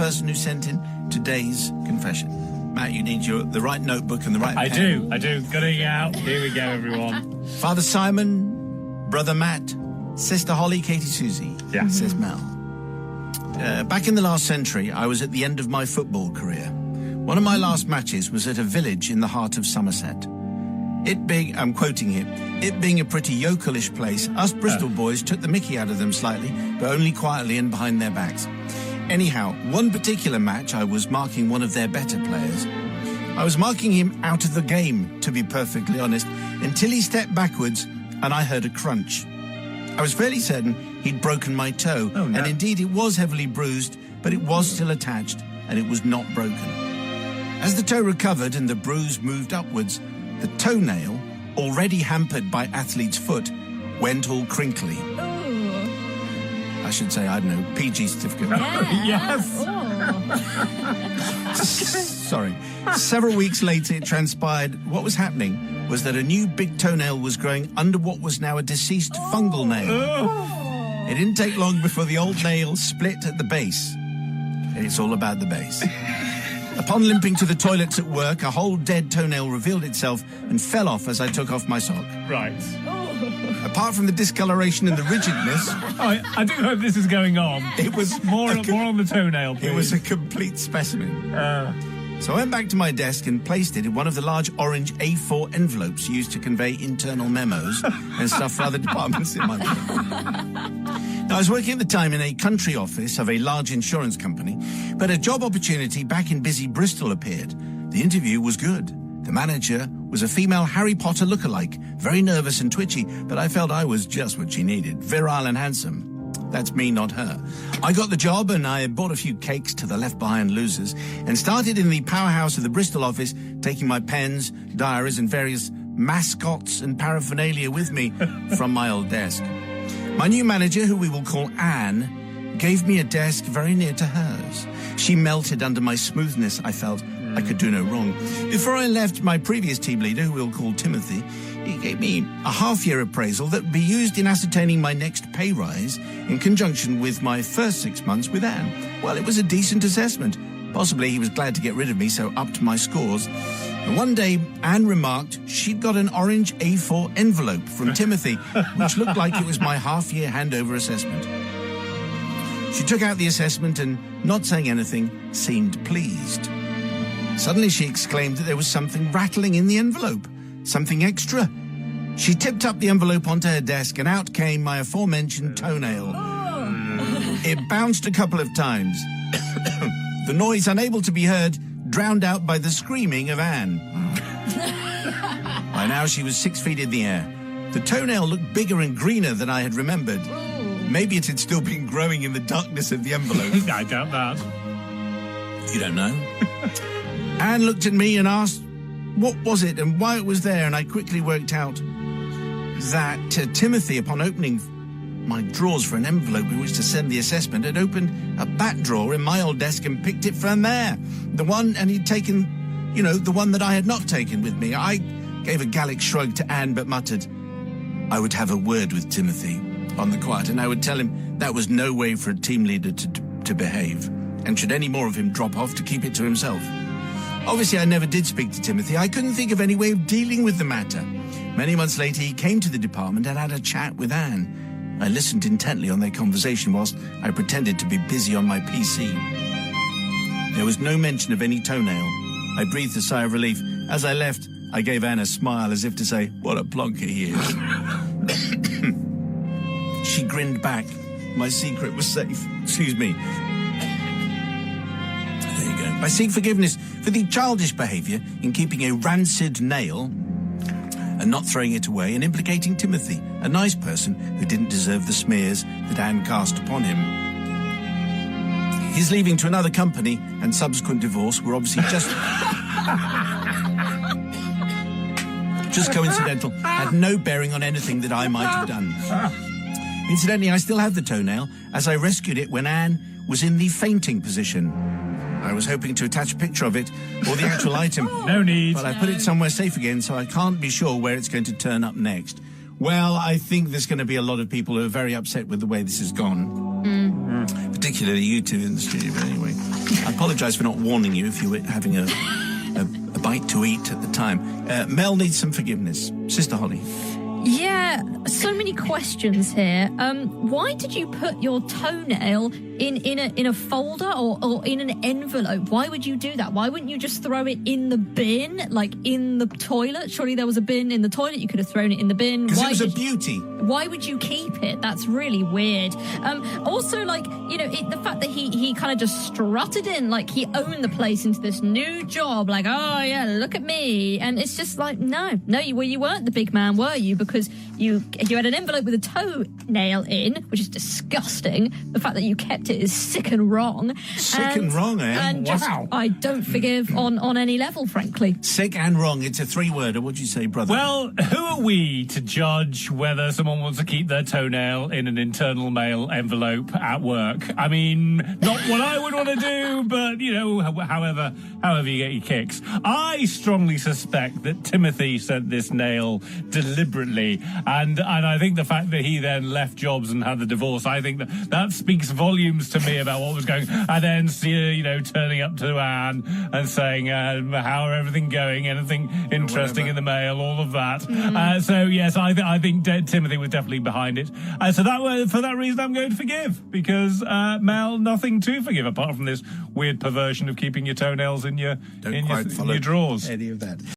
person who sent in today's confession. Matt, you need the right notebook and the right pen. I do. Getting out. Here we go, everyone. Father Simon, Brother Matt, Sister Holly, Katie Susie, says Mel. Back in the last century, I was at the end of my football career. One of my last matches was at a village in the heart of Somerset. I'm quoting here, it being a pretty yokelish place, us Bristol boys took the mickey out of them slightly, but only quietly and behind their backs. Anyhow, one particular match I was marking one of their better players. I was marking him out of the game, to be perfectly honest, until he stepped backwards and I heard a crunch. I was fairly certain he'd broken my toe, and indeed it was heavily bruised, but it was still attached and it was not broken. As the toe recovered and the bruise moved upwards, the toenail, already hampered by athlete's foot, went all crinkly. I should say, I don't know, PG certificate. Yes. Sorry. Several weeks later, it transpired what was happening was that a new big toenail was growing under what was now a deceased fungal nail. It didn't take long before the old nail split at the base. And it's all about the base. Upon limping to the toilets at work, a whole dead toenail revealed itself and fell off as I took off my sock. Right. Apart from the discoloration and the rigidness... I do hope this is going on. It was more on the toenail, please. It was a complete specimen. So I went back to my desk and placed it in one of the large orange A4 envelopes used to convey internal memos and stuff for other departments in my firm. Now, I was working at the time in a country office of a large insurance company, but a job opportunity back in busy Bristol appeared. The interview was good. The manager was a female Harry Potter lookalike, very nervous and twitchy, but I felt I was just what she needed, virile and handsome. That's me, not her. I got the job and I bought a few cakes to the left-behind losers and started in the powerhouse of the Bristol office, taking my pens, diaries and various mascots and paraphernalia with me from my old desk. My new manager, who we will call Anne, gave me a desk very near to hers. She melted under my smoothness, I felt. I could do no wrong. Before I left, my previous team leader, who we'll call Timothy, he gave me a half-year appraisal that would be used in ascertaining my next pay rise in conjunction with my first 6 months with Anne. Well, it was a decent assessment. Possibly he was glad to get rid of me, so upped my scores. And one day, Anne remarked she'd got an orange A4 envelope from Timothy, which looked like it was my half-year handover assessment. She took out the assessment and, not saying anything, seemed pleased. Suddenly she exclaimed that there was something rattling in the envelope, something extra. She tipped up the envelope onto her desk and out came my aforementioned toenail. It bounced a couple of times. The noise, unable to be heard, drowned out by the screaming of Anne. By now she was 6 feet in the air. The toenail looked bigger and greener than I had remembered. Maybe it had still been growing in the darkness of the envelope. I doubt that. You don't know? Anne looked at me and asked what was it and why it was there, and I quickly worked out that Timothy, upon opening my drawers for an envelope in which to send the assessment, had opened a back drawer in my old desk and picked it from there. The one, and he'd taken, the one that I had not taken with me. I gave a Gallic shrug to Anne, but muttered, I would have a word with Timothy on the quiet, and I would tell him that was no way for a team leader to behave, and should any more of him drop off, to keep it to himself. Obviously, I never did speak to Timothy. I couldn't think of any way of dealing with the matter. Many months later, he came to the department and had a chat with Anne. I listened intently on their conversation whilst I pretended to be busy on my PC. There was no mention of any toenail. I breathed a sigh of relief. As I left, I gave Anne a smile as if to say, what a plonker he is. She grinned back. My secret was safe. Excuse me. There you go. I seek forgiveness for the childish behaviour in keeping a rancid nail and not throwing it away, and implicating Timothy, a nice person who didn't deserve the smears that Anne cast upon him. His leaving to another company and subsequent divorce were obviously just coincidental, had no bearing on anything that I might have done. Incidentally, I still have the toenail, as I rescued it when Anne was in the fainting position. I was hoping to attach a picture of it, or the actual item. No need. But I put it somewhere safe again, so I can't be sure where it's going to turn up next. Well, I think there's going to be a lot of people who are very upset with the way this has gone. Particularly you two in the studio, but anyway. apologise for not warning you if you were having a bite to eat at the time. Mel needs some forgiveness. Sister Holly. Yeah, so many questions here. Why did you put your toenail in a folder or in an envelope? Why would you do that? Why wouldn't you just throw it in the bin, like in the toilet? Surely there was a bin in the toilet. You could have thrown it in the bin. Because it was a beauty. Why would you keep it? That's really weird. Also, like, you know, the fact that he kind of just strutted in, like he owned the place into this new job, like, oh yeah, look at me. And it's just like, no, you weren't the big man, were you? Because you had an envelope with a toenail in, which is disgusting. The fact that you kept it is sick and wrong. Sick and wrong, eh? And just, wow. I don't forgive on any level, frankly. Sick and wrong. It's a three-worder. What'd you say, brother? Well, who are we to judge whether someone wants to keep their toenail in an internal mail envelope at work? I mean, not what I would want to do, but, you know, however you get your kicks. I strongly suspect that Timothy sent this nail deliberately, and I think the fact that he then left jobs and had the divorce, I think that speaks volumes to me about what was going. And then, you know, turning up to Anne and saying, how are everything going? Anything interesting in the mail? All of that. So yes, I think Timothy was definitely behind it. So for that reason, I'm going to forgive, because Mel, nothing to forgive apart from this weird perversion of keeping your toenails in your drawers. Any of that.